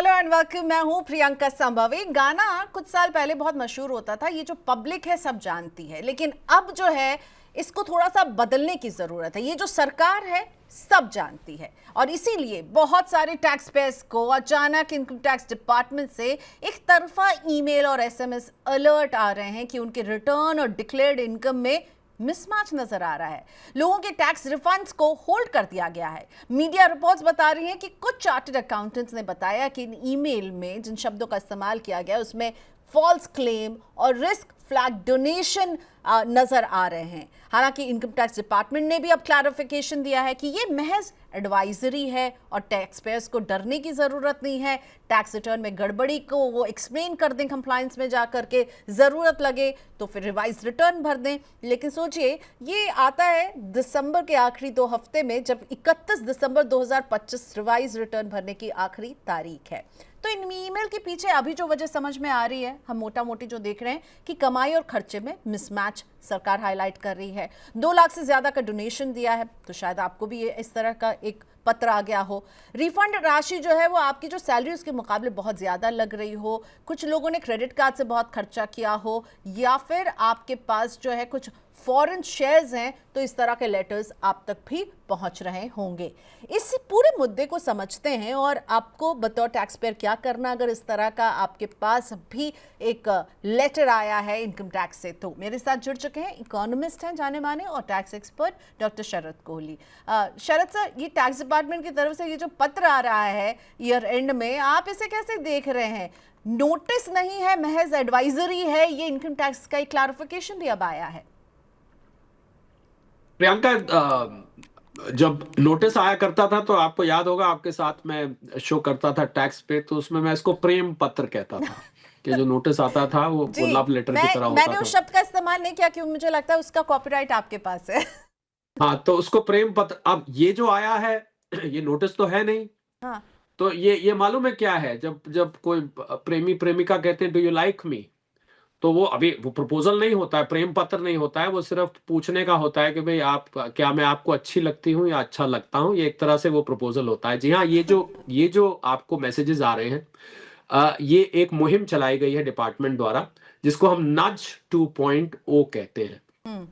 Hello and welcome. मैं हूं प्रियंका संभवी। गाना कुछ साल पहले बहुत मशहूर होता था, ये जो पब्लिक है सब जानती है, लेकिन अब जो है इसको थोड़ा सा बदलने की जरूरत है। ये जो सरकार है सब जानती है और इसीलिए बहुत सारे टैक्स पेयर्स को अचानक इनकम टैक्स डिपार्टमेंट से एक तरफा ईमेल और एसएमएस अलर्ट आ रहे हैं कि उनके रिटर्न और डिक्लेयर्ड इनकम में मिसमैच नजर आ रहा है। लोगों के टैक्स रिफंड्स को होल्ड कर दिया गया है। मीडिया रिपोर्ट्स बता रही हैं कि कुछ चार्टर्ड अकाउंटेंट्स ने बताया कि इन ईमेल में जिन शब्दों का इस्तेमाल किया गया उसमें फॉल्स क्लेम और रिस्क फ्लैग डोनेशन नजर आ रहे हैं। हालांकि इनकम टैक्स डिपार्टमेंट ने भी अब क्लैरिफिकेशन दिया है कि ये महज एडवाइजरी है और टैक्स पेयर्स को डरने की जरूरत नहीं है। टैक्स रिटर्न में गड़बड़ी को वो एक्सप्लेन कर दें कंप्लायंस में जाकर के, जरूरत लगे तो फिर रिवाइज रिटर्न भर दें। लेकिन सोचिए ये आता है दिसंबर के आखिरी 2 हफ्ते में, जब 31 दिसंबर 2025 रिवाइज रिटर्न भरने की आखिरी तारीख है। तो इन ईमेल के पीछे अभी जो वजह समझ में आ रही है, हम मोटा मोटी जो देख रहे हैं कि कमाई और खर्चे में मिसमैच सरकार हाईलाइट कर रही है। 2 लाख से ज्यादा का डोनेशन दिया है, तो शायद आपको भी ये इस तरह का एक पत्र आ गया हो। रिफंड राशि जो है वो आपकी जो सैलरी उसके मुकाबले बहुत ज़्यादा लग रही हो, कुछ लोगों ने क्रेडिट कार्ड से बहुत खर्चा किया हो, या फिर आपके पास जो है कुछ फॉरेन शेयर्स हैं, तो इस तरह के लेटर्स आप तक भी पहुंच रहे होंगे। इस पूरे मुद्दे को समझते हैं और आपको बतौर टैक्स पेयर क्या करना अगर इस तरह का आपके पास भी एक लेटर आया है इनकम टैक्स से। तो मेरे साथ जुड़ चुके हैं इकोनॉमिस्ट हैं जाने माने और टैक्स एक्सपर्ट डॉक्टर शरद कोहली। शरद सर, ये टैक्स डिपार्टमेंट की तरफ से ये जो पत्र आ रहा है ईयर एंड में, आप इसे कैसे देख रहे हैं? नोटिस नहीं है, महज एडवाइजरी है, ये इनकम टैक्स का एक क्लैरिफिकेशन भी अब आया है। प्रियंका, जब नोटिस आया करता था तो आपको याद होगा, आपके साथ मैं शो करता था टैक्स पे, तो उसमें मैं इसको प्रेम पत्र कहता था कि जो नोटिस आता था वो लव लेटर की तरह होता मैंने था। उस शब्द का इस्तेमाल नहीं किया क्योंकि मुझे लगता है उसका कॉपीराइट आपके पास है। हाँ, तो उसको प्रेम पत्र। अब ये जो आया है ये नोटिस तो है नहीं। हाँ। तो ये मालूम है क्या है? जब जब कोई प्रेमी प्रेमिका कहते हैं डू यू लाइक मी, तो वो अभी वो प्रपोजल नहीं होता है, प्रेम पत्र नहीं होता है, वो सिर्फ पूछने का होता है कि भाई आप क्या मैं आपको अच्छी लगती हूँ या अच्छा लगता हूँ। ये एक तरह से वो प्रपोजल होता है। जी हाँ, ये जो आपको मैसेजेस आ रहे हैं, ये एक मुहिम चलाई गई है डिपार्टमेंट द्वारा, जिसको हम नज 2.0 कहते हैं।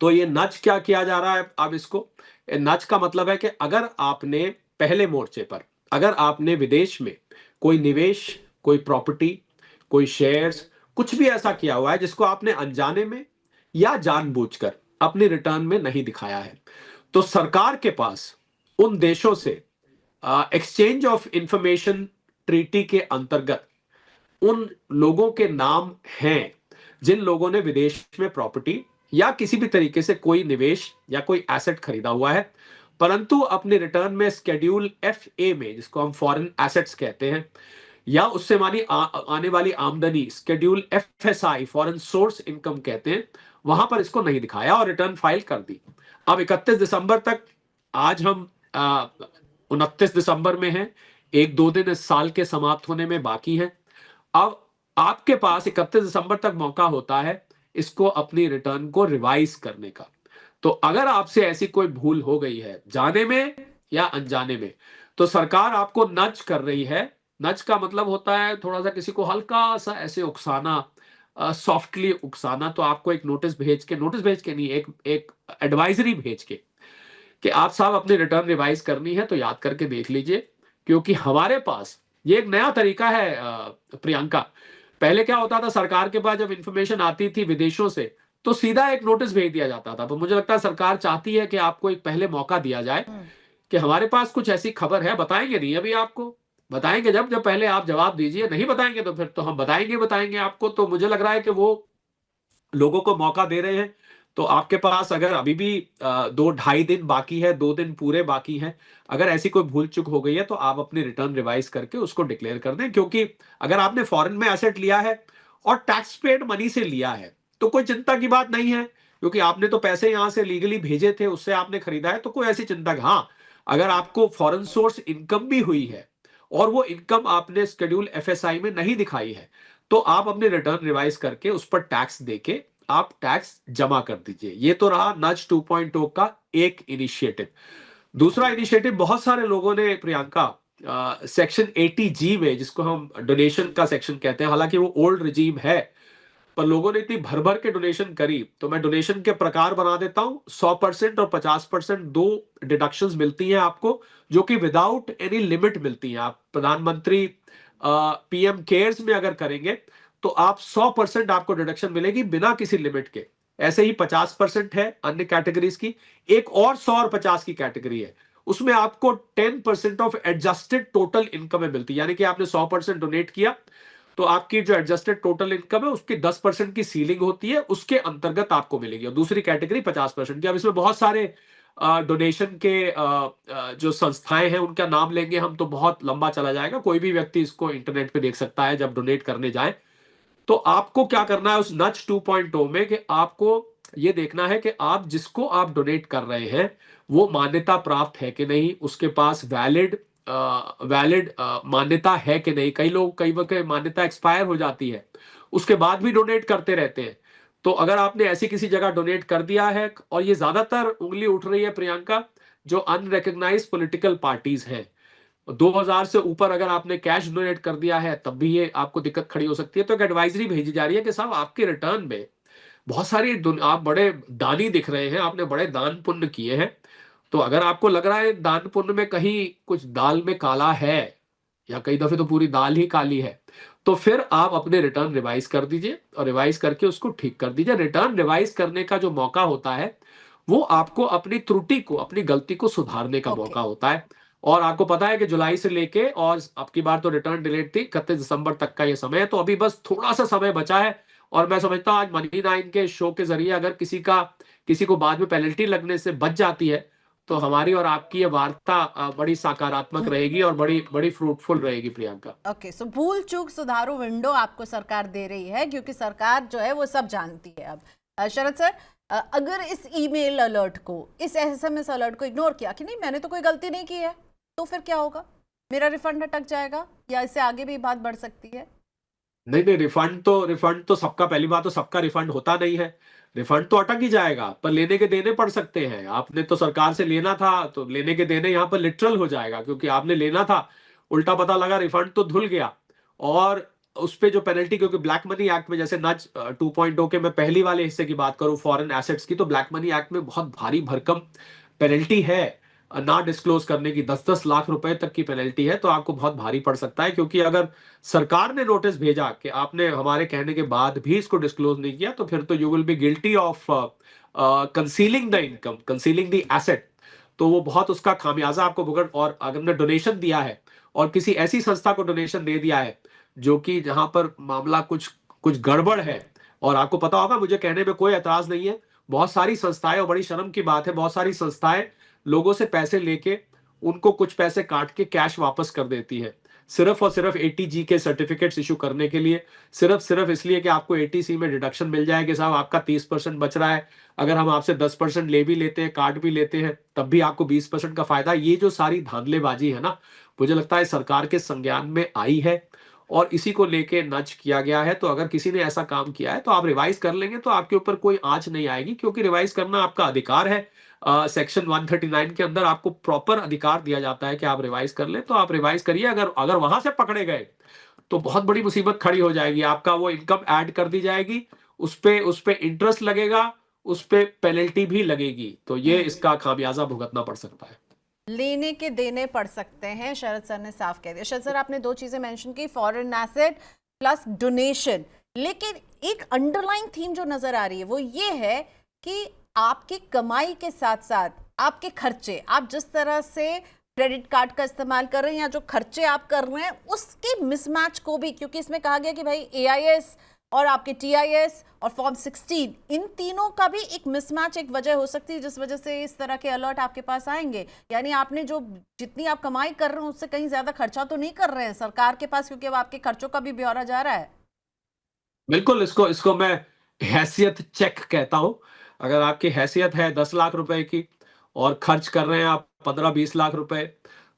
तो ये नज क्या किया जा रहा है अब इसको? नज का मतलब है कि अगर आपने पहले मोर्चे पर, अगर आपने विदेश में कोई निवेश, कोई प्रॉपर्टी, कोई शेयर्स, कुछ भी ऐसा किया हुआ है जिसको आपने अनजाने में या जानबूझकर अपने रिटर्न में नहीं दिखाया है, तो सरकार के पास उन देशों से एक्सचेंज ऑफ इंफॉर्मेशन ट्रीटी के अंतर्गत उन लोगों के नाम हैं जिन लोगों ने विदेश में प्रॉपर्टी या किसी भी तरीके से कोई निवेश या कोई एसेट खरीदा हुआ है, परंतु अपने रिटर्न में स्केड्यूल एफ ए में, जिसको हम फॉरेन एसेट्स कहते हैं, या उससे आने वाली आमदनी schedule F S I foreign source income कहते हैं, वहां पर इसको नहीं दिखाया और रिटर्न फाइल कर दी। अब 31 दिसंबर तक, आज हम 29 दिसंबर में हैं, 1-2 दिन इस साल के समाप्त होने में बाकी है। अब आपके पास 31 दिसंबर तक मौका होता है इसको अपनी रिटर्न को रिवाइज करने का। तो अगर आपसे ऐसी कोई भूल हो गई है जाने में या अनजाने में, तो सरकार आपको नज कर रही है। नज का मतलब होता है थोड़ा सा किसी को हल्का सा ऐसे उकसाना, सॉफ्टली उकसाना। तो आपको एक नोटिस भेज के नहीं, एक एडवाइजरी भेज के कि आप साहब अपनी रिटर्न रिवाइज करनी है तो याद करके देख लीजिए। क्योंकि हमारे पास ये एक नया तरीका है प्रियंका। पहले क्या होता था, सरकार के पास जब इंफॉर्मेशन आती थी विदेशों से तो सीधा एक नोटिस भेज दिया जाता था। तो मुझे लगता है सरकार चाहती है कि आपको एक पहले मौका दिया जाए कि हमारे पास कुछ ऐसी खबर है, बताएंगे नहीं अभी आपको, बताएंगे जब जब पहले आप जवाब दीजिए, नहीं बताएंगे तो फिर तो हम बताएंगे आपको। तो मुझे लग रहा है कि वो लोगों को मौका दे रहे हैं। तो आपके पास अगर अभी भी 2-2.5 दिन बाकी है, 2 दिन पूरे बाकी हैं, अगर ऐसी कोई भूल चूक हो गई है तो आप अपनी रिटर्न रिवाइज करके उसको डिक्लेयर कर दें। क्योंकि अगर आपने फॉरेन में एसेट लिया है और टैक्स पेड मनी से लिया है तो कोई चिंता की बात नहीं है, क्योंकि आपने तो पैसे यहां से लीगली भेजे थे, उससे आपने खरीदा है, तो कोई ऐसी चिंता। हाँ, अगर आपको फॉरेन सोर्स इनकम भी हुई है और वो इनकम आपने शेड्यूल एफएसआई में नहीं दिखाई है, तो आप अपने रिटर्न रिवाइज करके उस पर टैक्स देके आप टैक्स जमा कर दीजिए। ये तो रहा नज 2.0 का एक इनिशिएटिव। दूसरा इनिशिएटिव बहुत सारे लोगों ने प्रियंका सेक्शन 80G में, जिसको हम डोनेशन का सेक्शन कहते हैं, हालांकि वो ओल्ड रिजीम है, पर लोगों ने इतनी भर भर के डोनेशन करी, तो मैं डोनेशन के प्रकार बना देता हूं। 100% और 50% दो डिडक्शंस मिलती हैं आपको, जो कि विदाउट एनी लिमिट मिलती हैं। आप प्रधानमंत्री पीएम केयर्स में अगर करेंगे तो आप 100% आपको डिडक्शन मिलेगी बिना किसी लिमिट के। ऐसे ही 50% है अन्य कैटेगरीज की। एक और 100 और 50 की कैटेगरी है, उसमें आपको 10% ऑफ एडजस्टेड टोटल इनकम में मिलती है। यानी कि आपने 100% डोनेट किया तो आपकी जो एडजस्टेड टोटल इनकम है उसकी 10% की सीलिंग होती है, उसके अंतर्गत आपको मिलेगी। और दूसरी कैटेगरी 50% की। अब इसमें बहुत सारे डोनेशन के जो संस्थाएं हैं उनका नाम लेंगे हम तो बहुत लंबा चला जाएगा। कोई भी व्यक्ति इसको इंटरनेट पे देख सकता है जब डोनेट करने जाए। तो आपको क्या करना है उस नच 2.0 में, कि आपको ये देखना है कि आप जिसको आप डोनेट कर रहे हैं वो मान्यता प्राप्त है कि नहीं, उसके पास वैलिड मान्यता है कि नहीं। कई लोग कई वक्त मान्यता एक्सपायर हो जाती है, उसके बाद भी डोनेट करते रहते हैं। तो अगर आपने ऐसी किसी जगह डोनेट कर दिया है, और ये ज्यादातर उंगली उठ रही है प्रियंका, जो अनरिकग्नाइज्ड पॉलिटिकल पार्टीज हैं, 2000 से ऊपर अगर आपने कैश डोनेट कर दिया है तब भी ये आपको दिक्कत खड़ी हो सकती है। तो एक एडवाइजरी भेजी जा रही है कि साहब आपके रिटर्न में बहुत सारी आप बड़े दानी दिख रहे हैं, आपने बड़े दान पुण्य किए हैं, तो अगर आपको लग रहा है दान पुण्य में कहीं कुछ दाल में काला है, या कई दफे तो पूरी दाल ही काली है, तो फिर आप अपने रिटर्न रिवाइज कर दीजिए, और रिवाइज करके उसको ठीक कर दीजिए। रिटर्न रिवाइज करने का जो मौका होता है वो आपको अपनी त्रुटि को, अपनी गलती को सुधारने का ओके। मौका होता है। और आपको पता है कि जुलाई से लेके, और अब की बार तो रिटर्न डिलेट थी 31 दिसंबर तक का ये समय है, तो अभी बस थोड़ा सा समय बचा है। और मैं समझता हूं आज मनी 9 के शो के जरिए अगर किसी को बाद में पेनल्टी लगने से बच जाती है, तो हमारी और आपकी ये वार्ता बड़ी सकारात्मक रहेगी और बड़ी बड़ी फ्रूटफुल रहेगी प्रियंका। ओके, सो भूल चूक सुधारो विंडो आपको सरकार दे रही है, क्योंकि सरकार जो है वो सब जानती है अब। शरद सर, अगर इस ईमेल अलर्ट को, इस एसएमएस अलर्ट को इग्नोर किया कि नहीं मैंने तो कोई गलती नहीं की है, तो फिर क्या होगा? मेरा रिफंड अटक जाएगा या इससे आगे भी बात बढ़ सकती है? नहीं नहीं, रिफंड तो सबका, पहली बात तो सबका रिफंड होता नहीं है। रिफंड तो अटक ही जाएगा, पर लेने के देने पड़ सकते हैं। आपने तो सरकार से लेना था, तो लेने के देने यहाँ पर लिटरल हो जाएगा, क्योंकि आपने लेना था, उल्टा पता लगा रिफंड तो धुल गया। और उस पे जो पेनल्टी, क्योंकि ब्लैक मनी एक्ट में, जैसे नच 2.0 के मैं पहली वाले हिस्से की बात करूं फॉरेन एसेट्स की, तो ब्लैक मनी एक्ट में बहुत भारी भरकम पेनल्टी है। ना डिस्क्लोज करने की 10-10 लाख रुपए तक की पेनल्टी है, तो आपको बहुत भारी पड़ सकता है। क्योंकि अगर सरकार ने नोटिस भेजा कि आपने हमारे कहने के बाद भी इसको डिस्क्लोज नहीं किया, तो फिर तो you will be guilty of concealing the income, concealing the asset. तो वो बहुत उसका खामियाजा आपको भुगत। और अगर ने डोनेशन दिया है और किसी ऐसी संस्था को डोनेशन दे दिया है जो कि जहां पर मामला कुछ कुछ गड़बड़ है, और आपको पता होगा, मुझे कहने में कोई एतराज नहीं है, बहुत सारी संस्थाएं, और बड़ी शर्म की बात है, बहुत सारी संस्थाएं लोगों से पैसे लेके उनको कुछ पैसे काट के कैश वापस कर देती है, सिर्फ और सिर्फ 80G के सर्टिफिकेट्स इशू करने के लिए। सिर्फ इसलिए कि आपको 80C में डिडक्शन मिल जाए कि साहब आपका 30% बच रहा है, अगर हम आपसे 10% ले भी लेते हैं, काट भी लेते हैं, तब भी आपको 20% का फायदा। ये जो सारी धांधलेबाजी है ना, मुझे लगता है सरकार के संज्ञान में आई है, और इसी को लेके नच किया गया है। तो अगर किसी ने ऐसा काम किया है तो आप रिवाइज कर लेंगे तो आपके ऊपर कोई आंच नहीं आएगी, क्योंकि रिवाइज करना आपका अधिकार है। सेक्शन 139 के अंदर आपको प्रॉपर अधिकार दिया जाता है कि आप रिवाइज कर लें, तो आप रिवाइज करिए। अगर अगर वहां से पकड़े गए तो बहुत बड़ी मुसीबत खड़ी हो जाएगी। आपका वो इनकम ऐड कर दी जाएगी, उस पे इंटरेस्ट लगेगा, उस पे पेनल्टी भी लगेगी, तो ये इसका खामियाजा भुगतना पड़ सकता है। लेने के देने पड़ सकते हैं, शरद सर ने साफ कह दिया। शरद सर, आपने दो चीजें मेंशन की, फॉरेन एसेट प्लस डोनेशन, लेकिन एक अंडरलाइन थीम जो नजर आ रही है वो ये है कि आपकी कमाई के साथ साथ आपके खर्चे, आप जिस तरह से क्रेडिट कार्ड का इस्तेमाल कर रहे हैं या जो खर्चे आप कर रहे हैं उसके मिसमैच को भी, क्योंकि इसमें कहा गया कि भाई AIS और आपके TIS और फॉर्म 16, इन तीनों का भी एक मिसमैच एक वजह हो सकती है जिस वजह से इस तरह के अलर्ट आपके पास आएंगे। यानी आपने जो जितनी आप कमाई कर रहे हैं उससे कहीं ज्यादा खर्चा तो नहीं कर रहे हैं सरकार के पास, क्योंकि अब आपके खर्चों का भी ब्यौरा जा रहा है। बिल्कुल, इसको इसको मैं हैसियत चेक कहता हूं। अगर आपकी हैसियत है 10 लाख रुपए की और खर्च कर रहे हैं आप 15-20 लाख रुपए,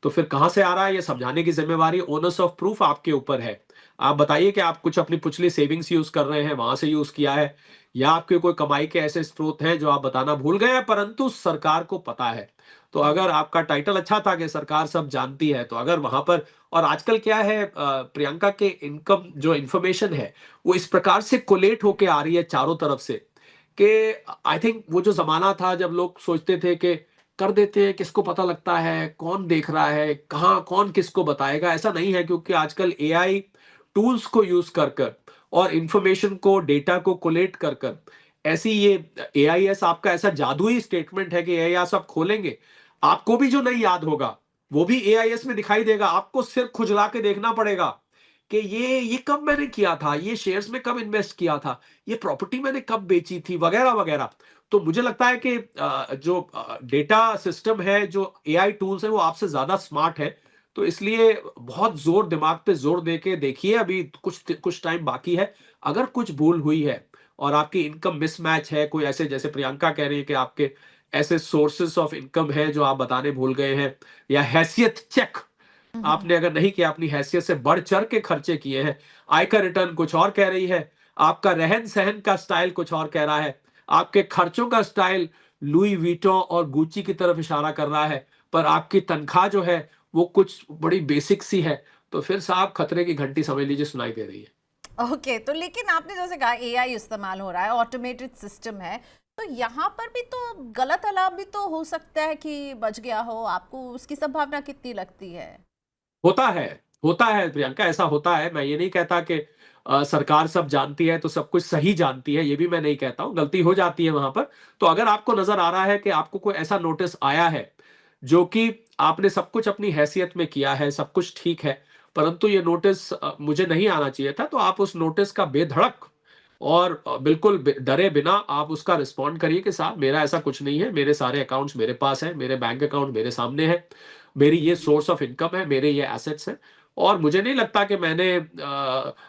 तो फिर कहाँ से आ रहा है ये समझाने की ज़िम्मेवारी, ओनर्स ऑफ प्रूफ आपके ऊपर है। आप बताइए कि आप कुछ अपनी पिछली सेविंग्स यूज़ कर रहे हैं, वहाँ से यूज़ किया है, या आपके कोई कमाई के ऐसे स्रोत हैं जो आप बताना भूल गए हैं परंतु सरकार को पता है। तो अगर आपका टाइटल अच्छा था कि सरकार सब जानती है, तो अगर वहाँ पर, और आजकल क्या है प्रियंका के इनकम जो इन्फॉर्मेशन है, वो इस प्रकार से कोलेट होके आ रही है चारों तरफ से कि आई थिंक वो जो ज़माना था जब लोग सोचते थे कि कर देते हैं, किसको पता लगता है, कौन देख रहा है, कहाँ कौन किसको बताएगा, ऐसा नहीं है क्योंकि आजकल एआई टूल्स को यूज़ कर कर और इन्फॉर्मेशन को, डेटा को कोलेट कर कर, ऐसी ये एआईएस आपका ऐसा जादुई स्टेटमेंट है कि एआईएस आप खोलेंगे, आपको भी जो नहीं याद होगा, वो भी एआईएस में दिखाई देगा। आपको सिर खुजला के देखना पड़ेगा कि ये कब मैंने किया था, ये शेयर्स में कब इन्वेस्ट किया था, ये प्रॉपर्टी मैंने कब बेची थी, वगैरह वगैरह। तो मुझे लगता है कि जो डेटा सिस्टम है, जो एआई टूल्स हैं, वो आपसे ज्यादा स्मार्ट है। तो इसलिए बहुत जोर, दिमाग पे जोर दे के देखिए, अभी कुछ टाइम बाकी है। अगर कुछ भूल हुई है और आपकी इनकम मिसमैच है, कोई ऐसे, जैसे प्रियंका कह रही है कि आपके ऐसे सोर्सेस ऑफ इनकम है जो आप बताने भूल गए हैं, या हैसियत चेक हम्म। आपने अगर नहीं किया, अपनी हैसियत से बढ़ चढ़ के खर्चे किए हैं, आयकर रिटर्न कुछ और कह रही है, आपका रहन सहन का स्टाइल कुछ और कह रहा है, आपके खर्चों का स्टाइल लुई वीटो और गुची की तरफ इशारा कर रहा है, पर आपकी तनख्वाह जो है वो कुछ बड़ी बेसिक सी है, तो फिर साहब खतरे की घंटी समझ लीजिए सुनाई दे रही है। ओके, तो लेकिन आपने जैसे कहा एआई इस्तेमाल हो रहा है, ऑटोमेटेड सिस्टम है, तो यहाँ पर भी तो गलत अलार्म भी तो हो सकता है कि बज गया हो, आपको उसकी संभावना कितनी लगती है? होता है, होता है प्रियंका, ऐसा होता है। मैं ये नहीं कहता कि सरकार सब जानती है तो सब कुछ सही जानती है, ये भी मैं नहीं कहता हूँ, गलती हो जाती है वहाँ पर। तो अगर आपको नज़र आ रहा है कि आपको कोई ऐसा नोटिस आया है, जो कि आपने सब कुछ अपनी हैसियत में किया है, सब कुछ ठीक है, परंतु ये नोटिस मुझे नहीं आना चाहिए था, तो आप उस नोटिस का बेधड़क और बिल्कुल डरे बिना आप उसका रिस्पॉन्ड करिए कि साहब मेरा ऐसा कुछ नहीं है, मेरे सारे अकाउंट्स मेरे पास हैं, मेरे बैंक अकाउंट मेरे सामने हैं, मेरी ये सोर्स ऑफ इनकम है, मेरे ये एसेट्स हैं, और मुझे नहीं लगता कि मैंने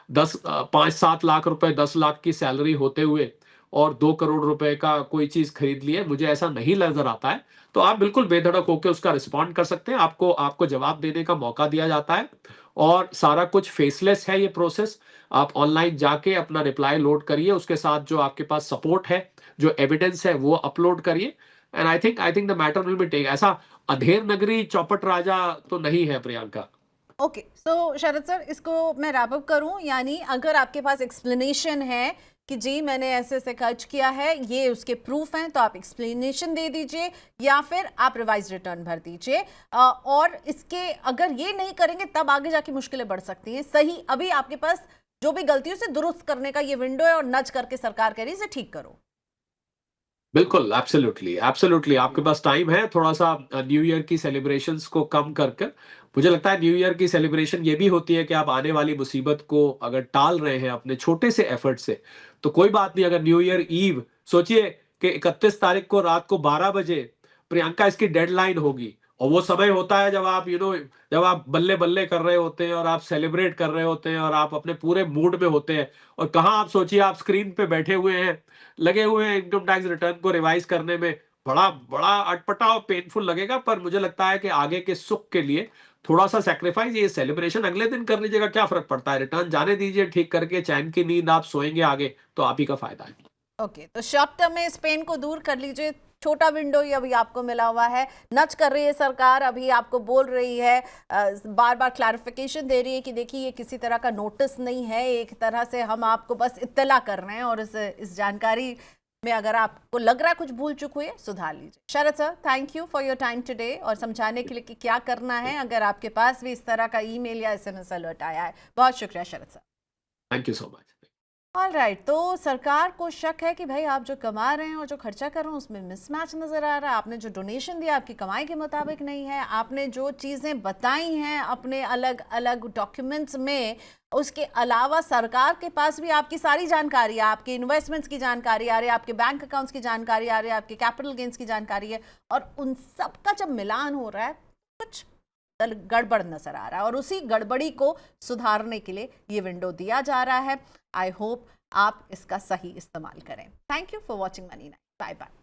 5-7 लाख रुपए, 10 लाख की सैलरी होते हुए और 2 करोड़ रुपए का कोई चीज खरीद ली है, मुझे ऐसा नहीं नजर आता है। तो आप बिल्कुल बेधड़क होकर उसका रिस्पॉन्ड कर सकते हैं, आपको आपको जवाब देने का मौका दिया जाता है, और सारा कुछ फेसलेस है ये प्रोसेस। आप ऑनलाइन जाके अपना रिप्लाई लोड करिए, उसके साथ जो आपके पास सपोर्ट है, जो एविडेंस है, वो अपलोड करिए, and I think the matter will be take. ऐसा अधेर नगरी चौपट राजा तो नहीं है Priyanka. Okay, so Sharad sir, इसको मैं रैप अप करूं, यानी अगर आपके पास एक्सप्लेनेशन है कि जी मैंने ऐसे ऐसे खर्च किया है, ये उसके प्रूफ हैं, तो आप एक्सप्लेनेशन दे दीजिए या फिर आप रिवाइज रिटर्न भर दीजिए। और इसके अगर ये नहीं करेंगे तब आगे जाके मुश्किलें बढ़ सकती हैं। सही, अभी आपके पास जो भी गलतियों से दुरुस्त करने का ये विंडो है और नज करके सरकार कह रही है इसे ठीक करो। बिल्कुल, एब्सोल्युटली, एब्सोल्युटली आपके पास टाइम है थोड़ा-सा न्यू ईयर की सेलिब्रेशंस को कम कर कर। मुझे लगता है न्यू ईयर की सेलिब्रेशन ये भी होती है कि आप आने वाली मुसीबत को अगर टाल रहे हैं अपने छोटे से एफर्ट से, तो कोई बात नहीं। अगर न्यू ईयर ईव सोचिए कि 31 तारीख को रात को 12 बजे प्रियंका इसकी डेडलाइन होगी, और वो समय होता है जब आप जब आप बल्ले-बल्ले कर रहे होते हैं और आप सेलिब्रेट कर रहे होते हैं और आप अपने पूरे मूड में होते हैं, और कहाँ आप सोचिए आप स्क्रीन पे बैठे हुए हैं, लगे हुए हैं इनकम टैक्स रिटर्न को रिवाइज करने में। बड़ा बड़ा अटपटा और पेनफुल लगेगा, पर मुझे लगता है कि आगे के सुख के लिए थोड़ा सा सेक्रीफाइस, ये सेलिब्रेशन अगले दिन कर लीजिएगा, क्या फर्क पड़ता है, रिटर्न जाने दीजिए ठीक करके, चैन की नींद आप सोएंगे आगे, तो आप ही का फायदा है। ओके, तो शॉर्ट टर्म में इस पेन को दूर कर लीजिए। छोटा विंडो ही अभी आपको मिला हुआ है, नच कर रही है सरकार, अभी आपको बोल रही है, बार बार क्लैरिफिकेशन दे रही है कि देखिए ये किसी तरह का नोटिस नहीं है, एक तरह से हम आपको बस इत्तला कर रहे हैं, और इस जानकारी में अगर आपको लग रहा है कुछ भूल चूक हुई है, सुधार लीजिए। Sharad sir, thank you for your time today और समझाने के लिए कि क्या करना है अगर आपके पास भी इस तरह का ईमेल या एसएमएस अलर्ट आया है। बहुत शुक्रिया Sharad sir. Thank you so much. All right, तो सरकार को शक है कि भाई आप जो कमा रहे हैं और जो खर्चा कर रहे हैं उसमें मिसमैच नजर आ रहा है, आपने जो डोनेशन दिया आपकी कमाई के मुताबिक नहीं है, आपने जो चीज़ें बताई हैं अपने अलग अलग डॉक्यूमेंट्स में, उसके अलावा सरकार के पास भी आपकी सारी जानकारी है, आपके इन्वेस्टमेंट्स की जानकारी आ रही है, आपके बैंक अकाउंट्स की जानकारी आ रही है, आपके कैपिटल गेन्स की जानकारी है, और उन सब का जब मिलान हो रहा है कुछ गड़बड़ नजर आ रहा है, और उसी गड़बड़ी को सुधारने के लिए ये विंडो दिया जा रहा है। आई होप आप इसका सही इस्तेमाल करें। Thank you for watching money night. Bye bye.